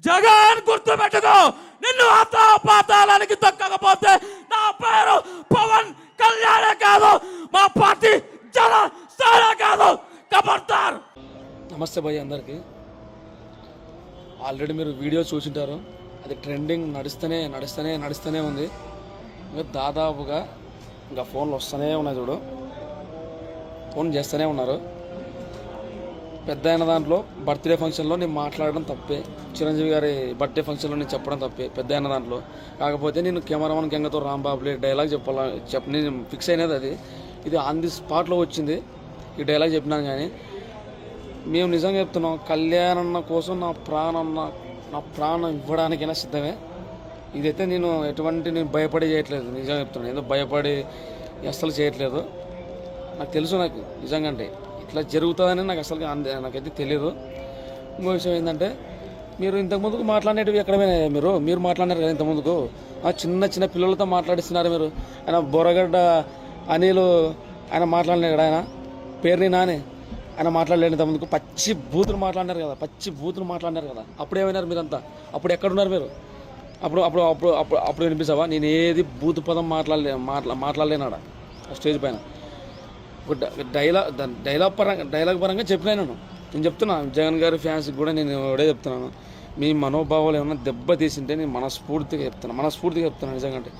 జగన్ గుర్తు పెట్టుకో, నిన్ను పాతాళానికి తొక్కకపోతే నా పేరు పవన్ కళ్యాణే కాదు, మా పార్టీ జనసేన కాదు. కబర్దార్. నమస్తే భయ్య అందరికీ. ఆల్రెడీ మీరు వీడియో చూసింటారు, అది ట్రెండింగ్ నడుస్తూనే ఉంది. ఇంకా దాదాపుగా ఇంకా ఫోన్లు వస్తూనే ఉన్నాయి. చూడు, ఫోన్ చేస్తూనే ఉన్నారు. పెద్ద అయిన దాంట్లో బర్త్డే ఫంక్షన్లో నేను మాట్లాడడం తప్పే, చిరంజీవి గారి బర్త్డే ఫంక్షన్లో నేను చెప్పడం తప్పే పెద్ద అయిన దాంట్లో. కాకపోతే నేను కెమెరామన్ గంగతో రాంబాబులే డైలాగ్ నేను ఫిక్స్ అయినది. ఇది ఆన్ ది స్పాట్లో వచ్చింది, ఈ డైలాగ్ చెప్పినాను. కానీ మేము నిజంగా చెప్తున్నాం, కళ్యాణన్న కోసం నా ప్రాణం ఇవ్వడానికైనా సిద్ధమే. ఇదైతే నేను నేను భయపడి చేయట్లేదు, నిజంగా చెప్తున్నాను. ఏదో భయపడి అస్సలు చేయట్లేదు. నాకు తెలుసు, నాకు నిజంగా అంటే ఇట్లా జరుగుతుందని నాకు అసలు నాకైతే తెలియదు. ఇంకో విషయం ఏంటంటే, మీరు ఇంతకుముందుకు మాట్లాడేటివి ఎక్కడ మీరు మాట్లాడినారు కదా ఇంతకుముందుకు. చిన్న పిల్లలతో మాట్లాడిస్తున్నారు మీరు. ఆయన బొరగడ్డ అనిల్ ఆయన మాట్లాడినారు కదా, ఆయన పేరుని నానే ఆయన మాట్లాడలేని ఇంతకుముందుకు పచ్చి బూతులు మాట్లాడినారు కదా. అప్పుడు ఏమైనారు మీరంతా? అప్పుడు ఎక్కడున్నారు మీరు? అప్పుడు వినిపిస్తావా? నేను ఏది బూతు పదం మాట్లాడలేనాడా స్టేజ్ పైన. డైలాగ్ పరంగా చెప్పినా నేను చెప్తున్నా. జగన్ గారి ఫ్యాన్స్కి కూడా నేను ఒకటే చెప్తున్నాను, మీ మనోభావాలు ఏమైనా దెబ్బ తీసింటే నేను మనస్ఫూర్తిగా చెప్తున్నాను నిజంగా. అంటే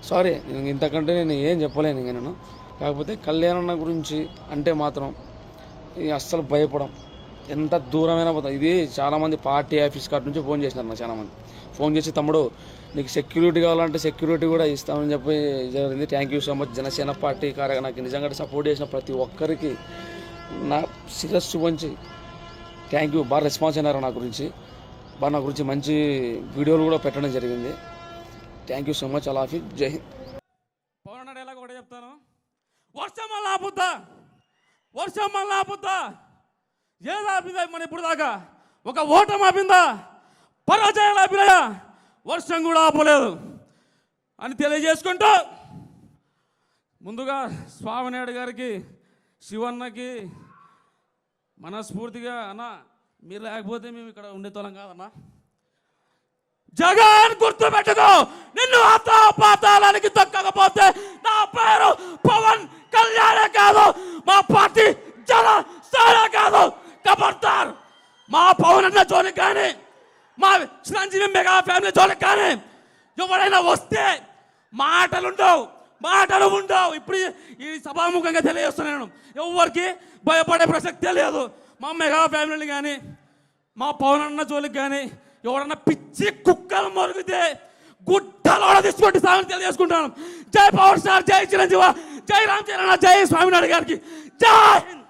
సారీ నేను ఇంతకంటే నేను ఏం చెప్పలేను ఇంకా నేను. కాకపోతే కళ్యాణన్న గురించి అంటే మాత్రం అస్సలు భయపడం, ఎంత దూరమైనా పోతాం. ఇది చాలామంది పార్టీ ఆఫీస్ కార్డు నుంచి ఫోన్ చేసినారు నాకు. చాలామంది ఫోన్ చేసి, తమ్ముడు నీకు సెక్యూరిటీ కావాలంటే సెక్యూరిటీ కూడా ఇస్తామని చెప్పి జరిగింది. Thank you so much. Janasena party నాకు నిజంగా సపోర్ట్ చేసిన ప్రతి ఒక్కరికి నా శిరస్సు వంచి థ్యాంక్ యూ. బాగా రెస్పాన్స్ అయినారు నా గురించి మంచి వీడియోలు కూడా పెట్టడం జరిగింది. Thank you so much. అలాఫీ. జై హింద్. పవన్ అన్న డైలాగ్ ఒకటే చెప్తాను, వర్షం మళ్ళీ ఆపుద్దా. ఏది ఆపిందా మన ఇప్పుడు దాకా? ఒక ఓటమి ఆపిందా? పరాజయాలు ఆపినాయా? వర్షం కూడా ఆపలేదు అని తెలియజేసుకుంటూ, ముందుగా స్వామినాయుడు గారికి, శివన్నకి మనస్ఫూర్తిగా, అన్న మీరు లేకపోతే మేము ఇక్కడ ఉండేతోళం కాదన్నా. జగన్ గుర్తు పెట్టుకో, నిన్ను పాతాళానికి తొక్కకపోతే నా పేరు పవన్ కళ్యాణే కాదు, మా పార్టీ జనసేన కాదు. కబర్దార్. మా పవన్ అన్న జోలికి కానీ, మా చిరంజీవి మెగా ఫ్యామిలీ జోలికి కానీ ఎవరైనా వస్తే మాటలు ఉండవు. ఇప్పుడు ఈ సభాముఖంగా తెలియజేస్తున్నాను, ఎవరికి భయపడే ప్రసక్తే లేదు. మా మెగా ఫ్యామిలీని కానీ, మా పవన్ అన్న జోలికి కానీ ఎవరన్నా పిచ్చి కుక్కలు మొరిగితే గుడ్డలో తీసుకుంటే సాగుని తెలియజేసుకుంటాను. జై పవర్ స్టార్, జై చిరంజీవి, జై రామ్ చరణ్, జై స్వామినాయుడు గారికి, జై హింద్.